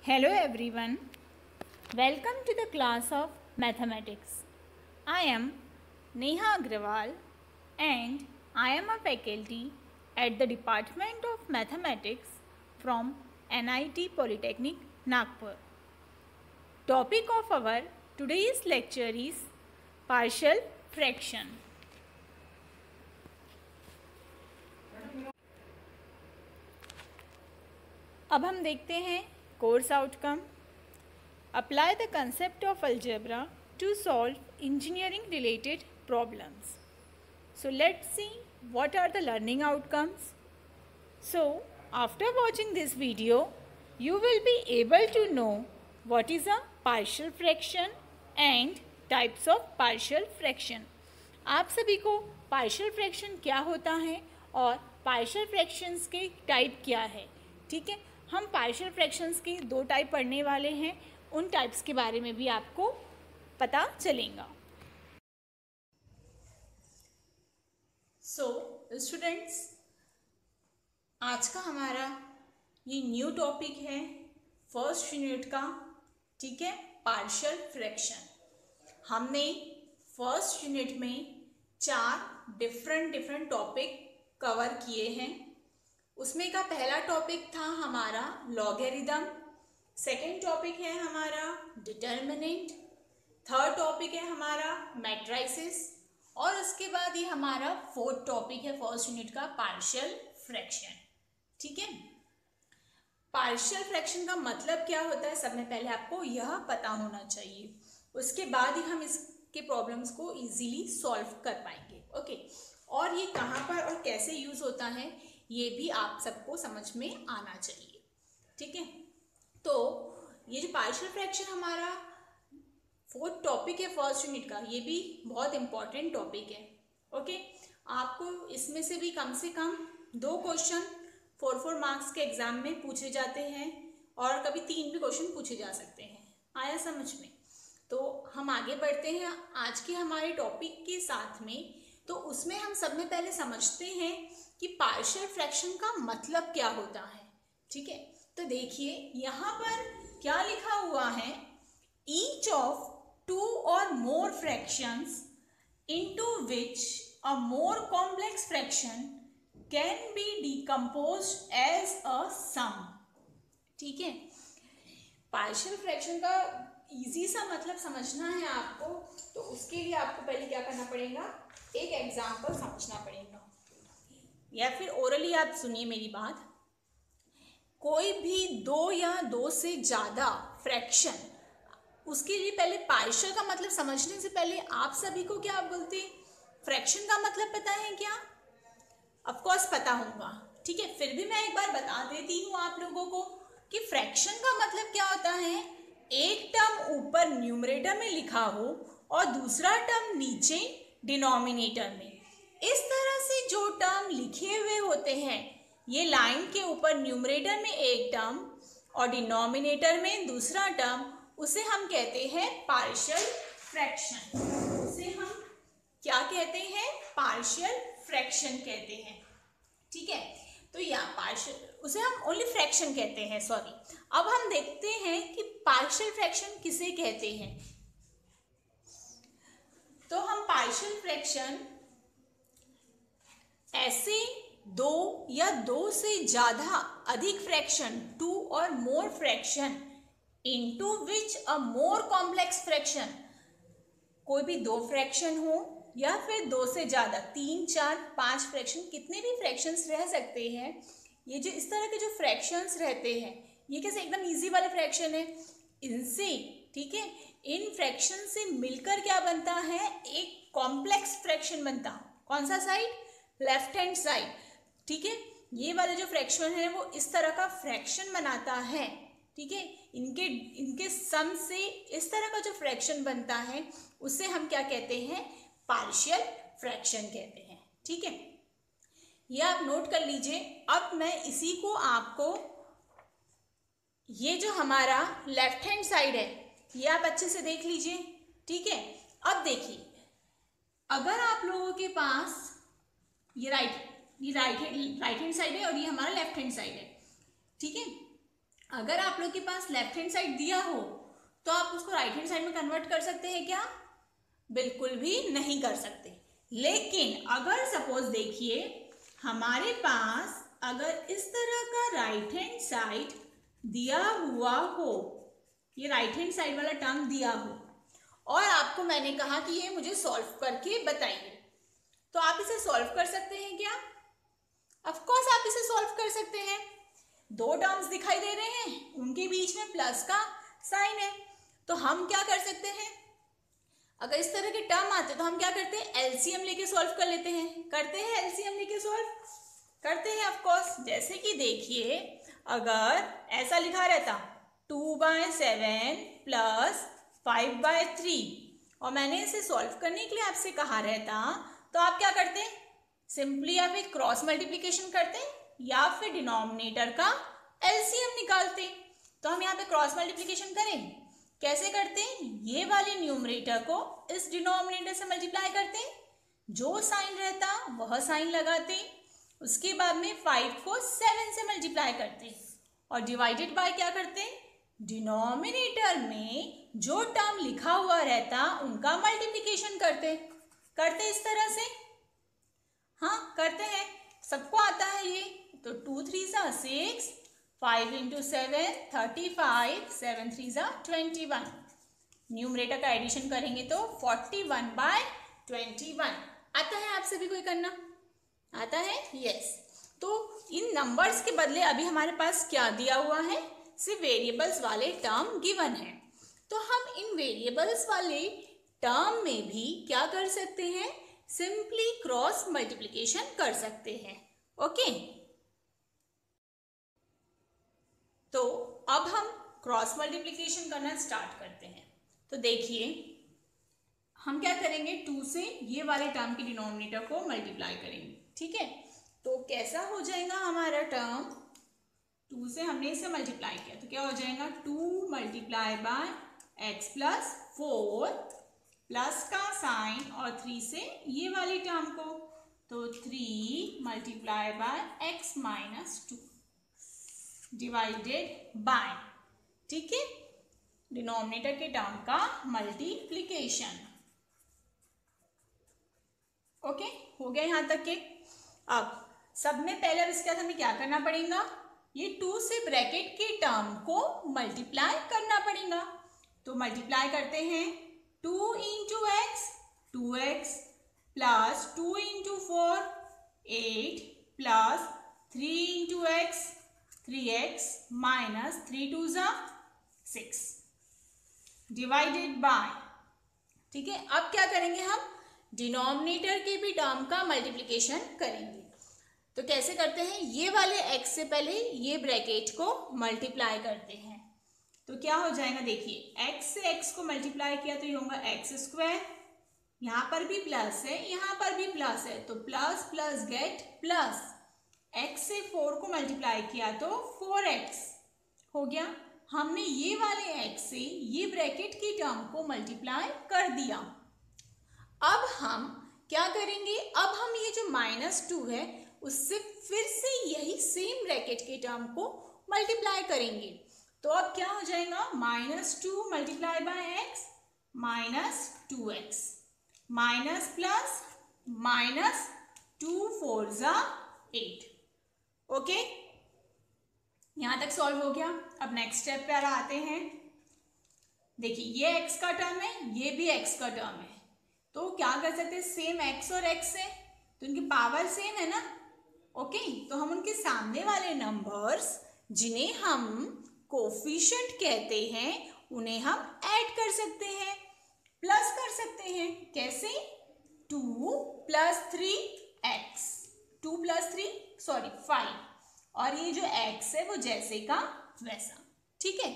Hello everyone, welcome to the class of mathematics. I am Neha Agrawal and I am a faculty at the Department of Mathematics from NIT Polytechnic, Nagpur. Topic of our today's lecture is partial fraction. अब हम देखते हैं course outcome. Apply the concept of algebra to solve engineering related problems. So let's see what are the learning outcomes. So after watching this video, you will be able to know what is a partial fraction and types of partial fraction. आप सभी को partial fraction क्या होता है और partial fractions के type क्या है. ठीक है, हम पार्शियल फ्रैक्शंस की दो टाइप पढ़ने वाले हैं. उन टाइप्स के बारे में भी आपको पता चलेगा. सो स्टूडेंट्स, आज का हमारा ये न्यू टॉपिक है फर्स्ट यूनिट का. ठीक है, पार्शियल फ्रैक्शन. हमने फर्स्ट यूनिट में 4 डिफरेंट टॉपिक कवर किए हैं. उसमें का पहला टॉपिक था हमारा लॉगरिदम, सेकेंड टॉपिक है हमारा डिटर्मिनेंट, थर्ड टॉपिक है हमारा मैट्रिसेस और उसके बाद ये हमारा फोर्थ टॉपिक है फर्स्ट यूनिट का पार्शियल फ्रैक्शन. ठीक है, पार्शियल फ्रैक्शन का मतलब क्या होता है सब में पहले आपको यह पता होना चाहिए. उसके बाद ही हम इसके प्रॉब्लम्स को इजीली सॉल्व कर पाएंगे. ओके, और ये कहाँ पर और कैसे यूज होता है ये भी आप सबको समझ में आना चाहिए. ठीक है, तो ये जो पार्शियल फ्रैक्शन हमारा फोर्थ टॉपिक है फर्स्ट यूनिट का, ये भी बहुत इंपॉर्टेंट टॉपिक है. ओके, आपको इसमें से भी कम 2 क्वेश्चन 4 मार्क्स के एग्जाम में पूछे जाते हैं और कभी 3 भी क्वेश्चन पूछे जा सकते हैं. आया समझ में? तो हम आगे बढ़ते हैं आज के हमारे टॉपिक के साथ में. तो उसमें हम सब में पहले समझते हैं कि पार्शियल फ्रैक्शन का मतलब क्या होता है. ठीक है, तो देखिए यहाँ पर क्या लिखा हुआ है, ईच ऑफ 2 और more fractions into which a more complex fraction can be decomposed as a sum. ठीक है, पार्शियल फ्रैक्शन का इजी सा मतलब समझना है आपको, तो उसके लिए आपको पहले क्या करना पड़ेगा, एक एग्जाम्पल समझना पड़ेगा. या फिर ओरली आप सुनिए मेरी बात. कोई भी 2 या 2 से ज़्यादा फ्रैक्शन, उसके लिए पहले पार्शियल का मतलब समझने से पहले आप सभी को क्या बोलते हैं, फ्रैक्शन का मतलब पता है क्या? ऑफ कोर्स पता होगा. ठीक है, फिर भी मैं एक बार बता देती हूँ आप लोगों को कि फ्रैक्शन का मतलब क्या होता है. एक टर्म ऊपर न्यूमरेटर में लिखा हो और दूसरा टर्म नीचे डिनोमिनेटर में. इस तरह से जो टर्म लिखे हुए होते हैं, ये लाइन के ऊपर न्यूमरेटर में एक टर्म और डिनोमिनेटर में दूसरा टर्म, उसे हम कहते हैं पार्शियल फ्रैक्शन. उसे हम क्या कहते हैं, पार्शियल फ्रैक्शन कहते हैं. ठीक है, तो या पार्शियल, उसे हम ओनली फ्रैक्शन कहते हैं. सॉरी, अब हम देखते हैं कि पार्शियल फ्रैक्शन किसे कहते हैं. तो हम पार्शियल फ्रैक्शन ऐसे 2 या 2 से ज़्यादा अधिक फ्रैक्शन, 2 और more fraction into which a more complex fraction, कोई भी 2 फ्रैक्शन हो या फिर 2 से ज़्यादा 3, 4, 5 फ्रैक्शन, कितने भी फ्रैक्शंस रह सकते हैं. ये जो इस तरह के जो फ्रैक्शंस रहते हैं, ये कैसे एकदम इजी वाले फ्रैक्शन है. इनसे, ठीक है, इन फ्रैक्शन से मिलकर क्या बनता है, एक कॉम्प्लेक्स फ्रैक्शन बनता. कौन सा साइड, लेफ्ट हैंड साइड. ठीक है, ये वाला जो फ्रैक्शन है वो इस तरह का फ्रैक्शन बनाता है. ठीक है, इनके सम से इस तरह का जो फ्रैक्शन बनता है उसे हम क्या कहते हैं, पार्शियल फ्रैक्शन कहते हैं. ठीक है, ये आप नोट कर लीजिए. अब मैं इसी को आपको, ये जो हमारा लेफ्ट हैंड साइड है ये आप अच्छे से देख लीजिए. ठीक है, अब देखिए, अगर आप लोगों के पास ये राइट हैंड साइड है और ये हमारा लेफ्ट हैंड साइड है. ठीक है, अगर आप लोग के पास लेफ्ट हैंड साइड दिया हो तो आप उसको राइट हैंड साइड में कन्वर्ट कर सकते हैं क्या? बिल्कुल भी नहीं कर सकते। लेकिन अगर सपोज देखिए हमारे पास अगर इस तरह का राइट हैंड साइड दिया हुआ हो, ये राइट हैंड साइड वाला टर्म दिया हो और आपको मैंने कहा कि ये मुझे सॉल्व करके बताइए, तो आप इसे सॉल्व कर सकते हैं क्या? ऑफ कोर्स आप इसे सॉल्व कर सकते हैं। दो टर्म्स दिखाई दे रहे हैं, उनके बीच में प्लस का साइन है, तो हम क्या कर सकते हैं, अगर इस तरह के टर्म आते तो हम क्या करते हैं, एलसीएम लेके सॉल्व कर लेते हैं। करते हैं एलसीएम लेके सॉल्व? करते हैं ऑफ कोर्स। जैसे कि देखिए अगर ऐसा लिखा रहता 2/7 प्लस 5/3 और मैंने इसे सॉल्व करने के लिए आपसे कहा रहता, तो आप क्या करते हैं, सिंपली या फिर क्रॉस मल्टीप्लिकेशन करते या फिर डिनोमिनेटर का एलसीएम निकालते। तो हम यहाँ पे क्रॉस मल्टीप्लिकेशन करें, कैसे करते हैं, ये वाले न्यूमरेटर को इस डिनोमिनेटर से मल्टीप्लाई करते, जो साइन रहता वह साइन लगाते, उसके बाद में 5 को 7 से मल्टीप्लाई करते और डिवाइडेड बाय क्या करते, डिनोमिनेटर में जो टर्म लिखा हुआ रहता उनका मल्टीप्लिकेशन करते इस तरह से। हाँ करते हैं, सबको आता है ये। तो 2 3 6, 5 into 7 35, 7 3 21। न्यूमरेटर का एडिशन करेंगे तो 41/21 आता है। आप सभी को करना आता है? यस। तो इन नंबर्स के बदले अभी हमारे पास क्या दिया हुआ है, सिर्फ वेरिएबल्स वाले टर्म गिवन है। तो हम इन वेरिएबल्स वाले टर्म में भी क्या कर सकते हैं, सिंपली क्रॉस मल्टीप्लिकेशन कर सकते हैं। ओके, तो अब हम क्रॉस मल्टीप्लिकेशन करना स्टार्ट करते हैं। तो देखिए हम क्या करेंगे, 2 से ये वाले टर्म की डिनोमिनेटर को मल्टीप्लाई करेंगे। ठीक है, तो कैसा हो जाएगा हमारा टर्म, 2 से हमने इसे मल्टीप्लाई किया तो क्या हो जाएगा, 2 multiply by x plus 4 plus का साइन और 3 से ये वाली टर्म को, तो 3 multiply by x minus 2 divided by, ठीक है, डिनोमिनेटर के टर्म का मल्टीप्लिकेशन। ओके, हो गया यहां तक के। अब सब में पहले अब इसके बाद हमें क्या करना पड़ेगा, ये 2 से ब्रैकेट के टर्म को मल्टीप्लाई करना पड़ेगा। तो मल्टीप्लाई करते हैं, 2 into x 2x plus 2 into 4 8 plus 3 into x 3x minus 3 2 6 divided by, ठीक है। अब क्या करेंगे, हम डिनोमिनेटर के भी टर्म का मल्टीप्लिकेशन करेंगे। तो कैसे करते हैं, ये वाले x से पहले ये ब्रैकेट को मल्टीप्लाई करते हैं। तो क्या हो जाएगा, देखिए x से x को मल्टीप्लाई किया तो ये होगा एक्स स्क्वायर, यहाँ पर भी प्लस है यहाँ पर भी प्लस है, तो plus plus gate plus, x से 4 को मल्टीप्लाई किया तो 4x हो गया। हमने ये वाले x से ये ब्रैकेट की टर्म को मल्टीप्लाई कर दिया। अब हम क्या करेंगे, अब हम ये जो -2 है उससे फिर से यही सेम ब्रैकेट के टर्म को मल्टीप्लाई करेंगे। तो अब क्या हो जाएगा, -2 multiply by x minus 2x minus plus minus 2 4 8। Okay, यहां तक सॉल्व हो गया। अब नेक्स्ट स्टेप पे आते हैं। देखिए ये x का टर्म है, ये भी x का टर्म है, तो क्या कर सकते हैं, सेम x और x है तो इनकी पावर सेम है ना। ओके, तो हम उनके सामने वाले नंबर्स जिन्हें हम कोफिशिएंट कहते हैं उन्हें हम ऐड कर सकते हैं, प्लस कर सकते हैं। कैसे, 2 प्लस 3x 2 प्लस 3 सॉरी 5, और ये जो x है वो जैसे का वैसा। ठीक है,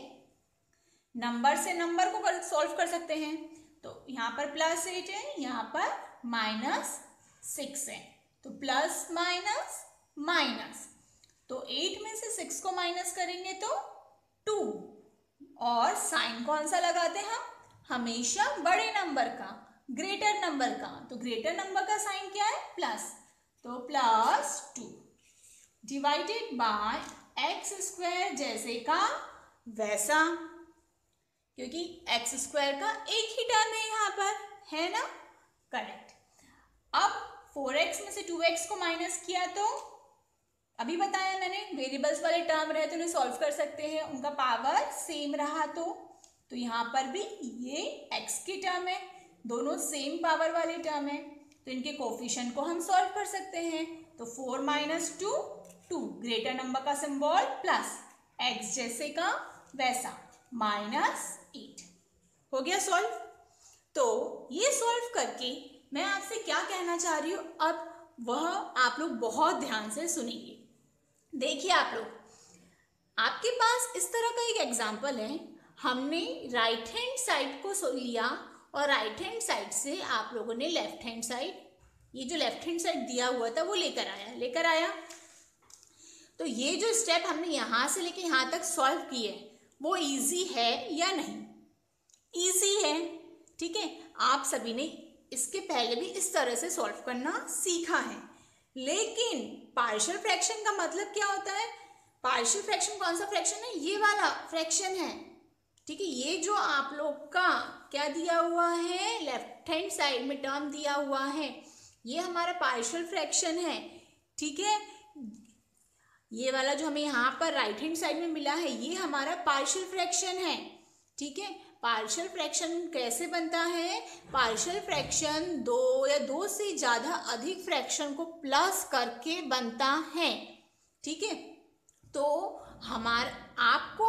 नंबर से नंबर को सॉल्व कर सकते हैं। तो यहाँ पर +8 है, यहाँ पर -6 है, तो प्लस माइनस माइनस, तो 8 में से 6 को माइनस करेंगे तो 2, और साइन कौन सा लगाते हैं हम, हमेशा बड़े नंबर का, ग्रेटर नंबर का। तो ग्रेटर नंबर का साइन क्या है, प्लस, तो +2 डिवाइडेड बाय एक्स स्क्वायर जैसे का वैसा, क्योंकि एक्स स्क्वायर का एक ही टर्म है यहाँ पर, है ना, करेक्ट। अब 4x में से 2x को माइनस किया तो अभी बताया मैंने, वेरिएबल्स वाले टर्म रहे तो उन्हें सॉल्व कर सकते हैं, उनका पावर सेम रहा तो यहाँ पर भी ये x की टर्म है, दोनों सेम पावर वाले टर्म है, तो इनके कोफिशिएंट को हम सॉल्व कर सकते हैं। तो 4 - 2 2, ग्रेटर नंबर का सिंबल प्लस x जैसे का वैसा -8 हो गया सॉल्व। तो ये सॉल्व करके मैं आपसे क्या कहना चाह रही हूँ, अब वह आप लोग बहुत ध्यान से सुनेंगे। देखिए आप लोग, आपके पास इस तरह का एक एग्जाम्पल है, हमने राइट हैंड साइड को लिया और राइट हैंड साइड से आप लोगों ने लेफ्ट हैंड साइड, ये जो लेफ्ट हैंड साइड दिया हुआ था वो लेकर आया। तो ये जो स्टेप हमने यहाँ से लेके यहाँ तक सॉल्व किए वो इजी है या नहीं? इजी है, ठीक है। आप सभी ने इसके पहले भी इस तरह से सॉल्व करना सीखा है, लेकिन पार्शियल फ्रैक्शन का मतलब क्या होता है? पार्शियल फ्रैक्शन कौन सा फ्रैक्शन है? ये वाला फ्रैक्शन है, ठीक है। ये जो आप लोग का क्या दिया हुआ है, लेफ्ट हैंड साइड में टर्म दिया हुआ है, ये हमारा पार्शियल फ्रैक्शन है, ठीक है। ये वाला जो हमें यहाँ पर राइट हैंड साइड में मिला है ये हमारा पार्शियल फ्रैक्शन है, ठीक है। पार्शियल फ्रैक्शन कैसे बनता है? पार्शियल फ्रैक्शन दो या दो से ज़्यादा अधिक फ्रैक्शन को प्लस करके बनता है, ठीक है। तो आपको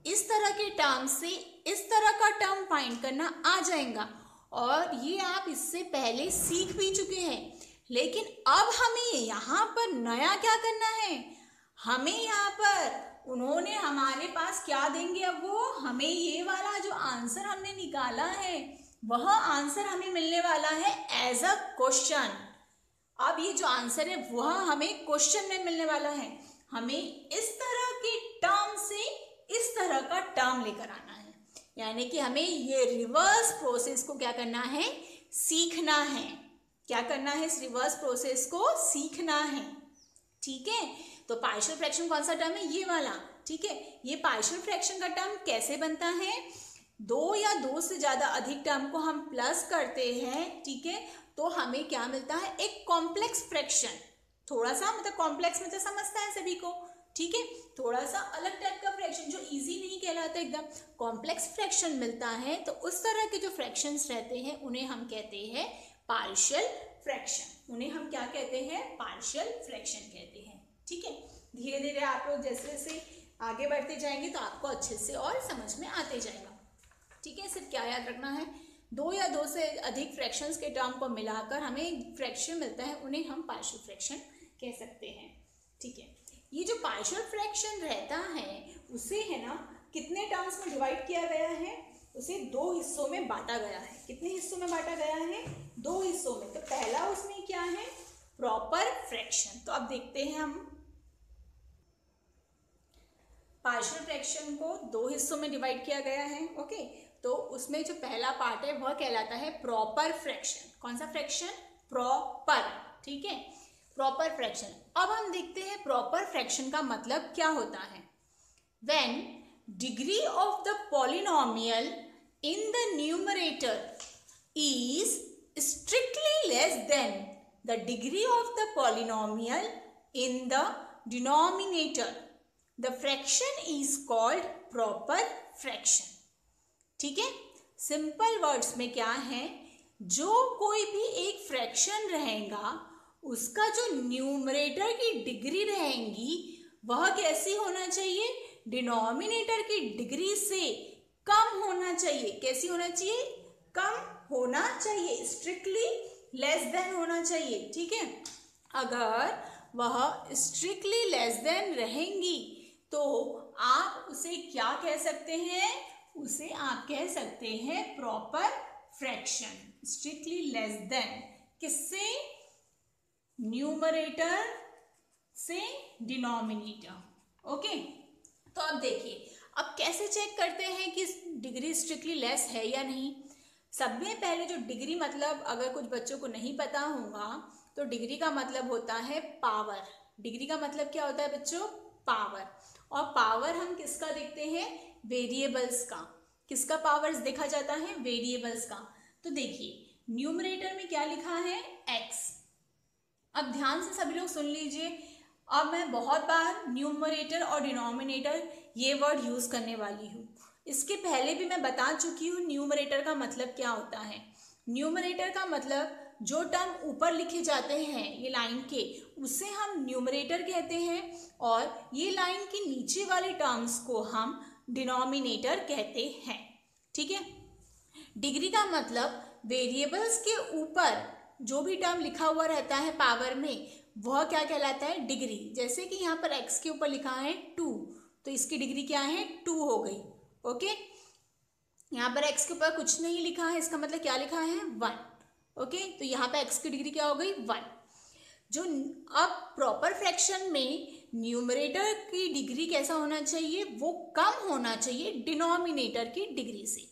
इस तरह के टर्म से इस तरह का टर्म फाइंड करना आ जाएगा, और ये आप इससे पहले सीख भी चुके हैं। लेकिन अब हमें यहाँ पर नया क्या करना है? हमें यहाँ पर उन्होंने हमारे पास क्या देंगे, अब वो हमें ये वाला जो आंसर हमने निकाला है वह आंसर हमें मिलने वाला है एज अ क्वेश्चन। अब ये जो आंसर है वह हमें क्वेश्चन में मिलने वाला है। हमें इस तरह के टर्म से इस तरह का टर्म लेकर आना है, यानी कि हमें ये रिवर्स प्रोसेस को क्या करना है? सीखना है। क्या करना है? इस रिवर्स प्रोसेस को सीखना है, ठीक है। तो पार्शियल फ्रैक्शन कौन सा टर्म है? ये वाला, ठीक है। ये पार्शियल फ्रैक्शन का टर्म कैसे बनता है? दो या दो से ज्यादा अधिक टर्म को हम प्लस करते हैं, ठीक है, तो हमें क्या मिलता है? एक कॉम्प्लेक्स फ्रैक्शन। थोड़ा सा मतलब कॉम्प्लेक्स मतलब समझता है सभी को, ठीक है। थोड़ा सा अलग टाइप का फ्रैक्शन जो इजी नहीं कहलाता, एकदम कॉम्प्लेक्स फ्रैक्शन मिलता है। तो उस तरह के जो फ्रैक्शंस रहते हैं उन्हें हम कहते हैं पार्शियल फ्रैक्शन। उन्हें हम क्या कहते हैं? पार्शियल फ्रैक्शन कहते हैं, ठीक है। धीरे धीरे आप लोग जैसे जैसे आगे बढ़ते जाएंगे तो आपको अच्छे से और समझ में आते जाएगा, ठीक है। सिर्फ क्या याद रखना है? दो या दो से अधिक फ्रैक्शंस के टर्म को मिलाकर हमें फ्रैक्शन मिलता है, उन्हें हम पार्शियल फ्रैक्शन कह सकते हैं, ठीक है। ये जो पार्शियल फ्रैक्शन रहता है उसे है ना कितने टर्म्स में डिवाइड किया गया है? उसे दो हिस्सों में बांटा गया है। कितने हिस्सों में बांटा गया है? दो हिस्सों में। तो पहला उसमें क्या है? Proper fraction. तो अब देखते हैं हम पार्शियल फ्रैक्शन को दो हिस्सों में डिवाइड किया गया है, ओके। तो उसमें जो पहला पार्ट है वह कहलाता है प्रॉपर फ्रैक्शन। कौन सा फ्रैक्शन? प्रॉपर, ठीक है, प्रॉपर फ्रैक्शन। अब हम देखते हैं प्रॉपर फ्रैक्शन का मतलब क्या होता है। When degree of the polynomial in the numerator is strictly less than the degree of the polynomial in the denominator, the fraction is called proper fraction, ठीक है। सिंपल वर्ड्स में क्या है? जो कोई भी एक फ्रैक्शन रहेगा उसका जो न्यूमरेटर की डिग्री रहेंगी वह कैसी होना चाहिए? डिनोमिनेटर की डिग्री से कम होना चाहिए। कैसी होना चाहिए? कम होना चाहिए, स्ट्रिक्टली लेस देन होना चाहिए, ठीक है। अगर वह स्ट्रिक्टली लेस देन रहेंगी तो आप उसे क्या कह सकते हैं? उसे आप कह सकते हैं proper fraction. Strictly less than किससे? न्यूमरेटर से डिनोमिनेटर, ओके। तो अब देखिए, अब कैसे चेक करते हैं कि डिग्री स्ट्रिक्टली लेस है या नहीं। सबसे पहले जो डिग्री मतलब अगर कुछ बच्चों को नहीं पता होगा तो डिग्री का मतलब होता है पावर। डिग्री का मतलब क्या होता है बच्चों? पावर। और पावर हम किसका देखते हैं? वेरिएबल्स का। किसका पावर्स देखा जाता है? वेरिएबल्स का। तो देखिए न्यूमरेटर में क्या लिखा है? x। अब ध्यान से सभी लोग सुन लीजिए। अब मैं बहुत बार न्यूमरेटर और डिनोमिनेटर ये वर्ड यूज करने वाली हूँ। इसके पहले भी मैं बता चुकी हूँ न्यूमरेटर का मतलब क्या होता है। न्यूमरेटर का मतलब जो टर्म ऊपर लिखे जाते हैं ये लाइन के, उसे हम न्यूमरेटर कहते हैं, और ये लाइन के नीचे वाले टर्म्स को हम डिनोमिनेटर कहते हैं। ठीक है। डिग्री का मतलब वेरिएबल्स के ऊपर जो भी टर्म लिखा हुआ रहता है पावर में, वह क्या कहलाता है? डिग्री। जैसे कि यहाँ पर x के ऊपर लिखा है 2, तो इसकी डिग्री क्या है? 2 हो गई। ओके। यहाँ पर x के ऊपर कुछ नहीं लिखा है, इसका मतलब क्या लिखा है? 1। ओके, तो यहाँ पर x की डिग्री क्या हो गई? 1। जो अब प्रॉपर फ्रैक्शन में न्यूमरेटर की डिग्री कैसा होना चाहिए? वो कम होना चाहिए डिनोमिनेटर की डिग्री से।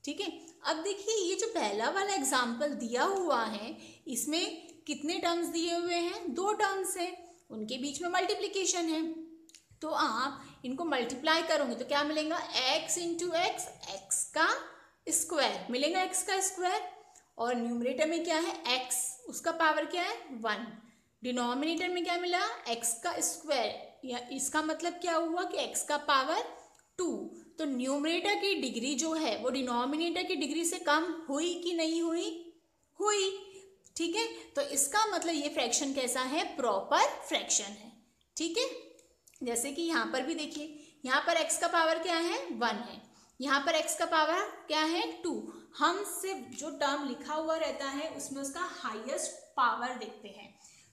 ठीक है। अब देखिए ये जो पहला वाला एग्जाम्पल दिया हुआ है, इसमें कितने टर्म्स दिए हुए हैं? 2 टर्म्स हैं, उनके बीच में मल्टीप्लिकेशन है। तो आप इनको मल्टीप्लाई करोगे तो क्या मिलेगा? x इंटू एक्स, एक्स का स्क्वायर मिलेगा, x का स्क्वायर। और न्यूमरेटर में क्या है? x, उसका पावर क्या है? 1। डिनोमिनेटर में क्या मिला? x का स्क्वायर। या इसका मतलब क्या हुआ कि x का पावर 2। तो न्यूमरेटर की डिग्री जो है वो डिनोमिनेटर की डिग्री से कम हुई कि नहीं हुई? हुई। ठीक है। तो इसका मतलब ये फ्रैक्शन कैसा है? प्रॉपर फ्रैक्शन है। ठीक है। जैसे कि यहाँ पर भी देखिए, यहाँ पर x का पावर क्या है? 1 है। यहाँ पर x का पावर क्या है? 2। हम सिर्फ जो टर्म लिखा हुआ रहता है उसमें उसका हाईएस्ट पावर देखते हैं।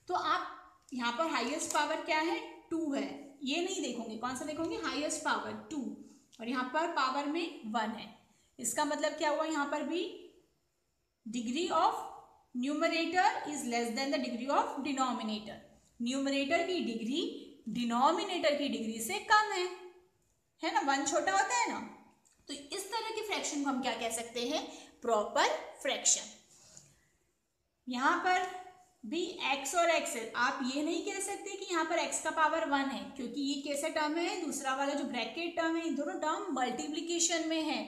तो आप यहाँ पर हाईएस्ट पावर क्या है? 2 है। ये नहीं देखोगे, कौन सा देखोगे? Highest power 2। और यहाँ पर पावर में 1 है। इसका मतलब क्या हुआ? यहाँ पर भी degree of numerator is less than the degree of denominator. Numerator की डिग्री डिनोमिनेटर की डिग्री से कम है ना? 1 छोटा होता है ना। तो इस तरह के फ्रैक्शन को हम क्या कह सकते हैं? Proper fraction. यहां पर भी x और x है, आप ये नहीं कह सकते कि यहाँ पर x का पावर 1 है, क्योंकि ये कैसा टर्म है? दूसरा वाला जो ब्रैकेट टर्म है, इन दोनों टर्म मल्टीप्लीकेशन में है।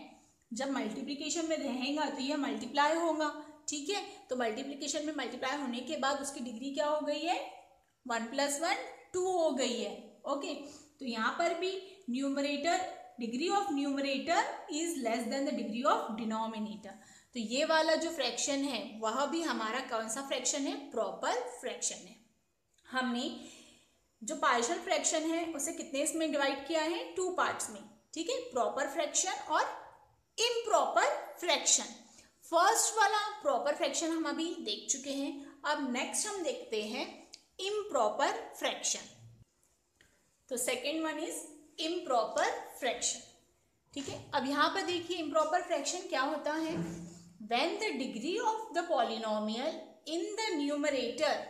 जब मल्टीप्लीकेशन में रहेगा तो ये मल्टीप्लाई होगा। ठीक है। तो मल्टीप्लीकेशन में मल्टीप्लाई होने के बाद उसकी डिग्री क्या हो गई है? 1 + 1 2 हो गई है। ओके। तो यहाँ पर भी numerator, degree of numerator is less than the degree of denominator. तो ये वाला जो फ्रैक्शन है वह भी हमारा कौन सा फ्रैक्शन है? प्रॉपर फ्रैक्शन है। हमने जो पार्शियल फ्रैक्शन है उसे कितने इसमें डिवाइड किया है? 2 पार्ट्स में। ठीक है। प्रॉपर फ्रैक्शन और इम्प्रॉपर फ्रैक्शन। फर्स्ट वाला प्रॉपर फ्रैक्शन हम अभी देख चुके हैं। अब नेक्स्ट हम देखते हैं इम्प्रॉपर फ्रैक्शन। तो second one is improper fraction. ठीक है। अब यहाँ पर देखिए इम्प्रॉपर फ्रैक्शन क्या होता है? When the degree of the polynomial in the numerator.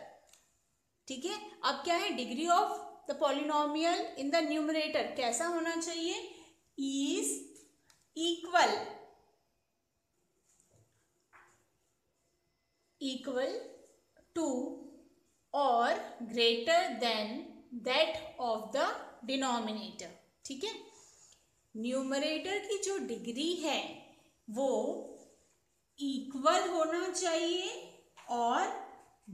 ठीक है। अब क्या है? Degree of the polynomial in the numerator कैसा होना चाहिए? इज इक्वल टू और greater than that of the denominator. ठीक है। न्यूमरेटर की जो डिग्री है वो इक्वल होना चाहिए और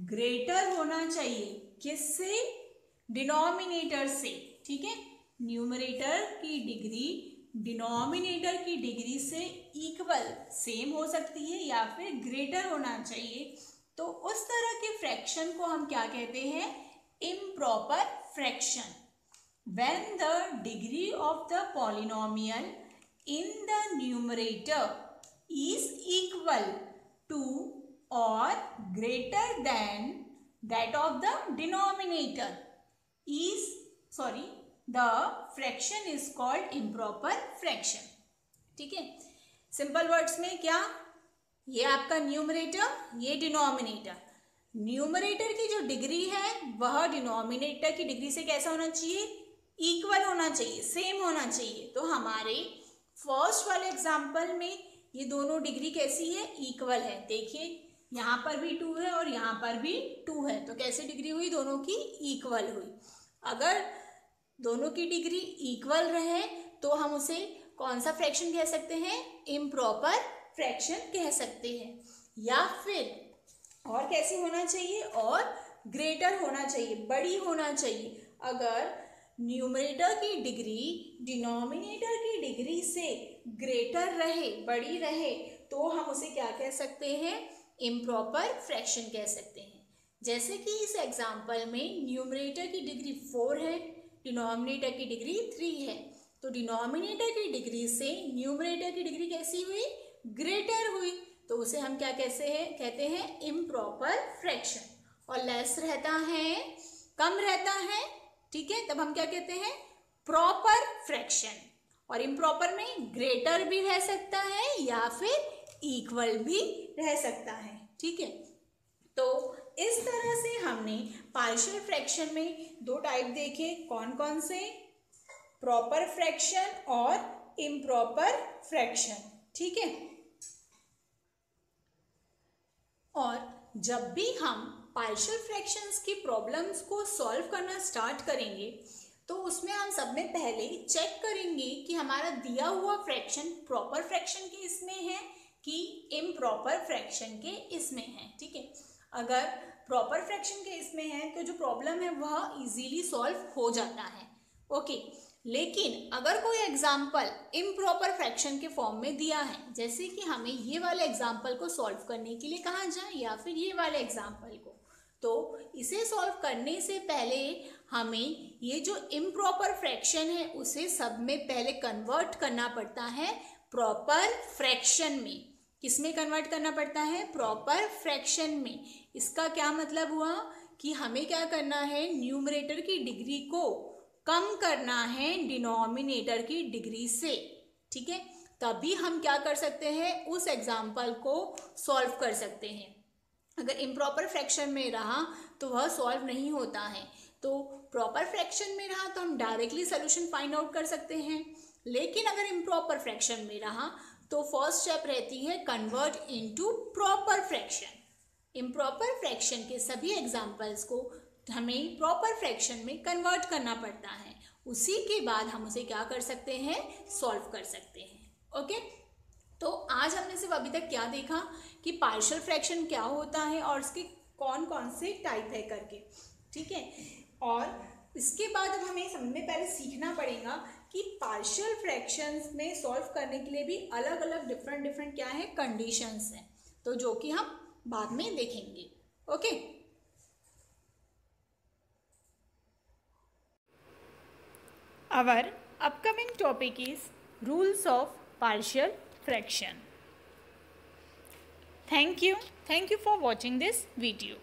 ग्रेटर होना चाहिए। किससे? डिनोमिनेटर से। ठीक है। न्यूमरेटर की डिग्री डिनोमिनेटर की डिग्री से इक्वल, सेम हो सकती है या फिर ग्रेटर होना चाहिए। तो उस तरह के फ्रैक्शन को हम क्या कहते हैं? Improper fraction. When the degree of the polynomial in the numerator is equal to or greater than that of the denominator the fraction is called improper fraction. ठीक है। सिंपल वर्ड्स में क्या? ये आपका न्यूमरेटर, ये डिनोमिनेटर। न्यूमरेटर की जो degree है वह डिनोमिनेटर की डिग्री से कैसा होना चाहिए? इक्वल होना चाहिए, सेम होना चाहिए। तो हमारे फर्स्ट वाले एग्जाम्पल में ये दोनों डिग्री कैसी है? इक्वल है। देखिए यहाँ पर भी 2 है और यहाँ पर भी 2 है, तो कैसे डिग्री हुई? दोनों की इक्वल हुई। अगर दोनों की डिग्री इक्वल रहे तो हम उसे कौन सा फ्रैक्शन कह सकते हैं, इम्प्रॉपर फ्रैक्शन कह सकते हैं। या फिर और कैसे होना चाहिए, और ग्रेटर होना चाहिए, बड़ी होना चाहिए। अगर न्यूमरेटर की डिग्री डिनोमिनेटर की डिग्री से ग्रेटर रहे, बड़ी रहे, तो हम उसे क्या कह सकते हैं, इम्प्रॉपर फ्रैक्शन कह सकते हैं। जैसे कि इस एग्जाम्पल में न्यूमरेटर की डिग्री 4 है, डिनोमिनेटर की डिग्री 3 है, तो डिनोमिनेटर की डिग्री से न्यूमरेटर की डिग्री कैसी हुई, ग्रेटर हुई, तो उसे हम क्या कहते हैं इम्प्रॉपर फ्रैक्शन। और लेस रहता है, कम रहता है, ठीक है, तब हम क्या कहते हैं, प्रॉपर फ्रैक्शन। और इम्प्रॉपर में ग्रेटर भी रह सकता है या फिर इक्वल भी रह सकता है, ठीक है। तो इस तरह से हमने पार्शियल फ्रैक्शन में दो टाइप देखे, कौन कौन से, प्रॉपर फ्रैक्शन और इम्प्रॉपर फ्रैक्शन, ठीक है। और जब भी हम पार्शियल फ्रैक्शंस की प्रॉब्लम्स को सॉल्व करना स्टार्ट करेंगे तो उसमें हम सब में पहले चेक करेंगे कि हमारा दिया हुआ फ्रैक्शन प्रॉपर फ्रैक्शन के इसमें है कि इम्प्रॉपर फ्रैक्शन के इसमें है, ठीक है। अगर प्रॉपर फ्रैक्शन के इसमें है तो जो प्रॉब्लम है वह इजीली सॉल्व हो जाता है, ओके। लेकिन अगर कोई एग्जाम्पल इम्प्रॉपर फ्रैक्शन के फॉर्म में दिया है, जैसे कि हमें ये वाले एग्जाम्पल को सॉल्व करने के लिए कहा जाए या फिर ये वाले एग्जाम्पल को, तो इसे सॉल्व करने से पहले हमें ये जो इम्प्रॉपर फ्रैक्शन है उसे सब में पहले कन्वर्ट करना पड़ता है प्रॉपर फ्रैक्शन में। किसमें कन्वर्ट करना पड़ता है, प्रॉपर फ्रैक्शन में। इसका क्या मतलब हुआ कि हमें क्या करना है, न्यूमरेटर की डिग्री को कम करना है डिनोमिनेटर की डिग्री से, ठीक है। तभी हम क्या कर सकते हैं, उस एग्जाम्पल को सॉल्व कर सकते हैं। अगर इम्प्रॉपर फ्रैक्शन में रहा तो वह सॉल्व नहीं होता है, तो प्रॉपर फ्रैक्शन में रहा तो हम डायरेक्टली सोल्यूशन फाइंड आउट कर सकते हैं। लेकिन अगर इम्प्रॉपर फ्रैक्शन में रहा तो फर्स्ट स्टेप रहती है convert into proper fraction. Improper fraction के सभी एग्जाम्पल्स को हमें प्रॉपर फ्रैक्शन में कन्वर्ट करना पड़ता है, उसी के बाद हम उसे क्या कर सकते हैं, सॉल्व कर सकते हैं, ओके। तो आज हमने सिर्फ अभी तक क्या देखा कि पार्शियल फ्रैक्शन क्या होता है और इसके कौन कौन से टाइप है करके, ठीक है। और इसके बाद अब हमें सबसे पहले सीखना पड़ेगा कि पार्शियल फ्रैक्शंस में सॉल्व करने के लिए भी अलग अलग डिफरेंट क्या है, कंडीशंस हैं, तो जो कि हम बाद में देखेंगे, okay. Our upcoming topic is rules of partial fraction. Thank you for watching this video.